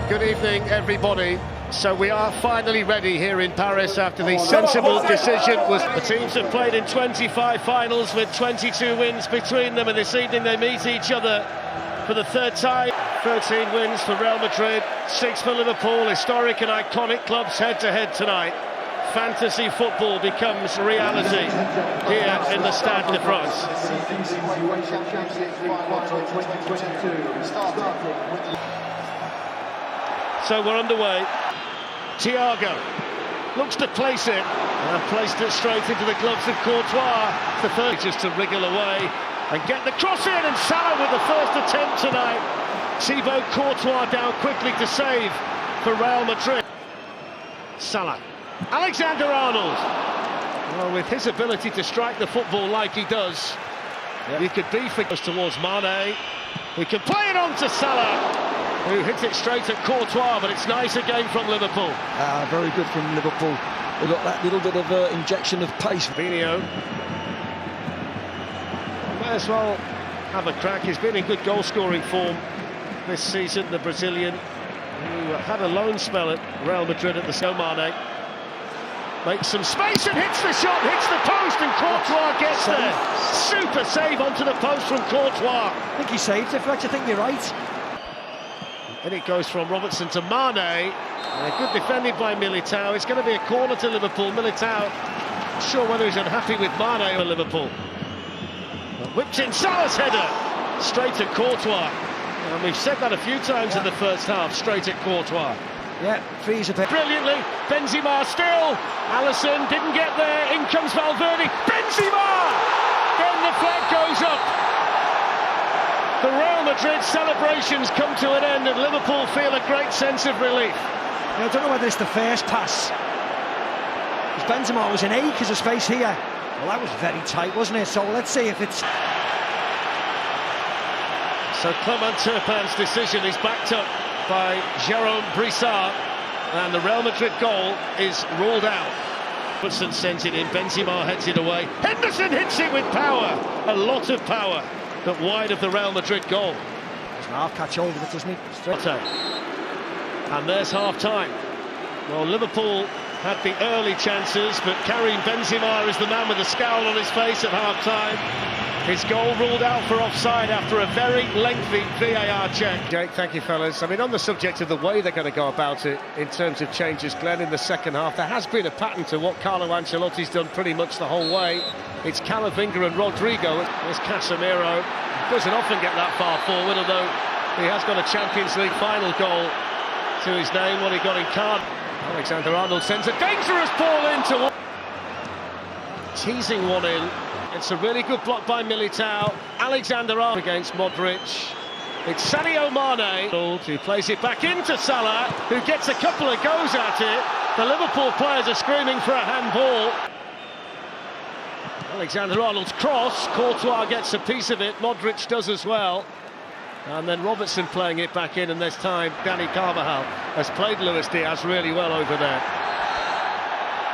Good evening, everybody. So we are finally ready here in Paris after the sensible decision was... The teams have played in 25 finals with 22 wins between them, and this evening they meet each other for the third time. 13 wins for Real Madrid, 6 for Liverpool. Historic and iconic clubs head-to-head tonight. Fantasy football becomes reality here in the Stade de France. So we're underway. Thiago looks to place it and placed it straight into the gloves of Courtois. The third just to wriggle away and get the cross in, and Salah with the first attempt tonight. Thibaut Courtois down quickly to save for Real Madrid. Salah. Alexander-Arnold. Well, with his ability to strike the football like he does, you could be towards Mane. We can play it on to Salah, who hits it straight at Courtois, but it's nice again from Liverpool. Very good from Liverpool. They've got that little bit of injection of pace. Vinicius might as well have a crack. He's been in good goal-scoring form this season, the Brazilian, who had a loan spell at Real Madrid at the Mane. Makes some space and hits the shot, hits the post, and Courtois gets there. Super save onto the post from Courtois. I think he saved it, Fletch. I think you're right. And it goes from Robertson to Mane. Good defended by Militao. It's going to be a corner to Liverpool. Militao, not sure whether he's unhappy with Mane or Liverpool. Whipped in Salah's header, straight at Courtois. And we've said that a few times in the first half, straight at Courtois. Yeah, freeze a bit. Brilliantly, Benzema still. Alisson didn't get there. In comes Valverde. Benzema! Then the flag goes up. The Real Madrid celebrations come to an end, and Liverpool feel a great sense of relief. I don't know whether it's the first pass, because Benzema was in acres of space here. Well, that was very tight, wasn't it? So let's see if it's... So Clement Turpin's decision is backed up by Jérôme Brissard, and the Real Madrid goal is ruled out. Robertson sends it in, Benzema heads it away. Henderson hits it with power, a lot of power, but wide of the Real Madrid goal. There's an half catch hold of it, doesn't he? Straight. And there's half-time. Well, Liverpool had the early chances, but Karim Benzema is the man with a scowl on his face at half-time. His goal ruled out for offside after a very lengthy VAR check. Jake, thank you, fellas. I mean, on the subject of the way they're going to go about it in terms of changes, Glenn, in the second half, there has been a pattern to what Carlo Ancelotti's done pretty much the whole way. It's Camavinga and Rodrigo. There's Casemiro. Doesn't often get that far forward, although he has got a Champions League final goal to his name, what he got in card. Alexander-Arnold sends a dangerous ball into... Teasing one in. It's a really good block by Militao. Alexander-Arnold against Modric. It's Sadio Mane who plays it back into Salah, who gets a couple of goes at it. The Liverpool players are screaming for a handball. Alexander-Arnold's cross. Courtois gets a piece of it. Modric does as well. And then Robertson playing it back in, and this time Dani Carvajal has played Luis Diaz really well over there.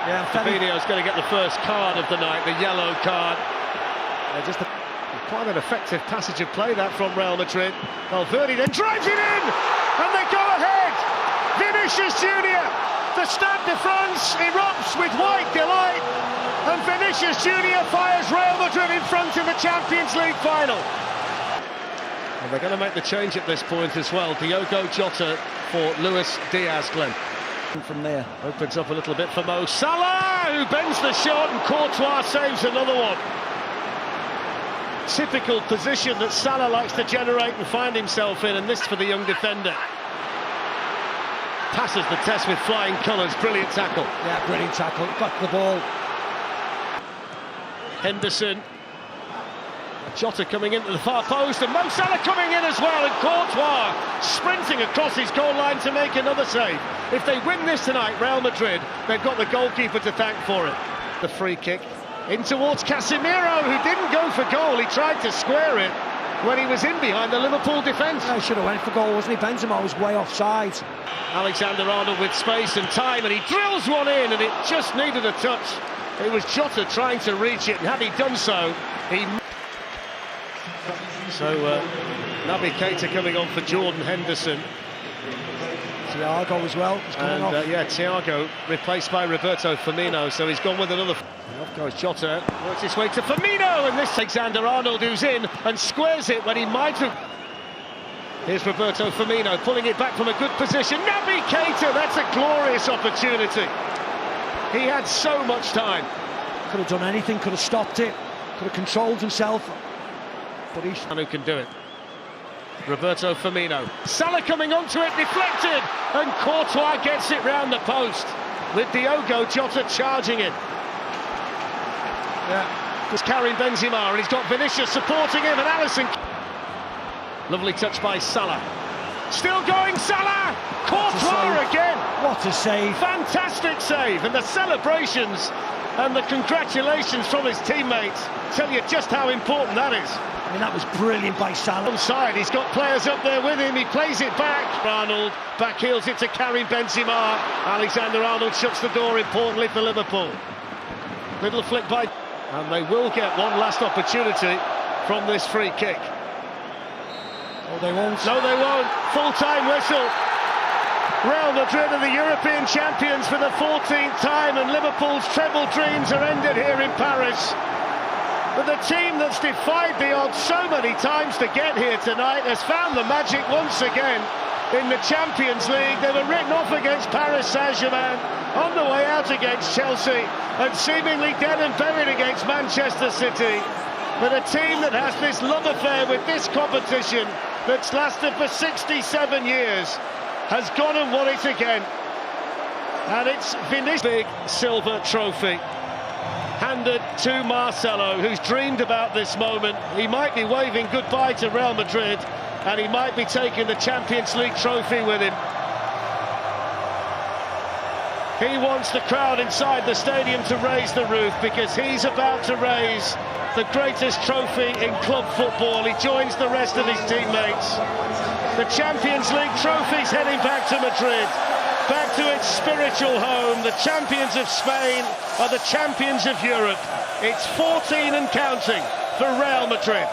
Yeah, Fabinho's going to get the first card of the night, the yellow card. Just quite an effective passage of play that from Real Madrid. Valverde then drives it in, and they go ahead. Vinicius Jr. The Stade de France erupts with white delight, and Vinicius Jr. fires Real Madrid in front in the Champions League final. And they're going to make the change at this point as well. Diogo Jota for Luis Diaz, Glenn. From there. Opens up a little bit for Mo Salah, who bends the shot, and Courtois saves another one. Typical position that Salah likes to generate and find himself in, and this for the young defender. Passes the test with flying colours, brilliant tackle. Yeah, brilliant tackle, got the ball. Henderson. Jota coming into the far post, and Mo Salah coming in as well, and Courtois sprinting across his goal line to make another save. If they win this tonight, Real Madrid, they've got the goalkeeper to thank for it. The free kick in towards Casemiro, who didn't go for goal. He tried to square it when he was in behind the Liverpool defence. He should have went for goal, wasn't he? Benzema was way offside. Alexander-Arnold with space and time, and he drills one in, and it just needed a touch. It was Jota trying to reach it, and had he done so, he... So, Naby Keita coming on for Jordan Henderson. Thiago as well. He's coming off. Yeah, Thiago replaced by Roberto Firmino, so he's gone with another. And off goes Jota, works his way to Firmino, and this takes Alexander-Arnold, who's in and squares it when he might have. Here's Roberto Firmino pulling it back from a good position. Naby Keita, that's a glorious opportunity. He had so much time. Could have done anything, could have stopped it, could have controlled himself. But he's... And who can do it? Roberto Firmino. Salah coming onto it, deflected, and Courtois gets it round the post with Diogo Jota charging it. Yeah, just carrying Benzema, and he's got Vinicius supporting him, and Alisson. Lovely touch by Salah. Still going, Salah! Courtois again! What a save! Fantastic save, and the celebrations and the congratulations from his teammates tell you just how important that is. I mean, that was brilliant by Salah. Onside, he's got players up there with him, he plays it back. Arnold backheels it to Karim Benzema. Alexander-Arnold shuts the door, importantly for Liverpool. Little flick by... And they will get one last opportunity from this free kick. Oh, they won't. No, they won't. Full-time whistle. Real Madrid are the European champions for the 14th time, and Liverpool's treble dreams are ended here in Paris. But the team that's defied the odds so many times to get here tonight has found the magic once again in the Champions League. They were written off against Paris Saint-Germain, on the way out against Chelsea, and seemingly dead and buried against Manchester City. But a team that has this love affair with this competition that's lasted for 67 years has gone and won it again. And it's Vinicius' big silver trophy handed to Marcelo, who's dreamed about this moment. He might be waving goodbye to Real Madrid, and he might be taking the Champions League trophy with him. He wants the crowd inside the stadium to raise the roof, because he's about to raise the greatest trophy in club football. He joins the rest of his teammates. The Champions League trophy's heading back to Madrid, back to its spiritual home. The champions of Spain are the champions of Europe. It's 14 and counting for Real Madrid.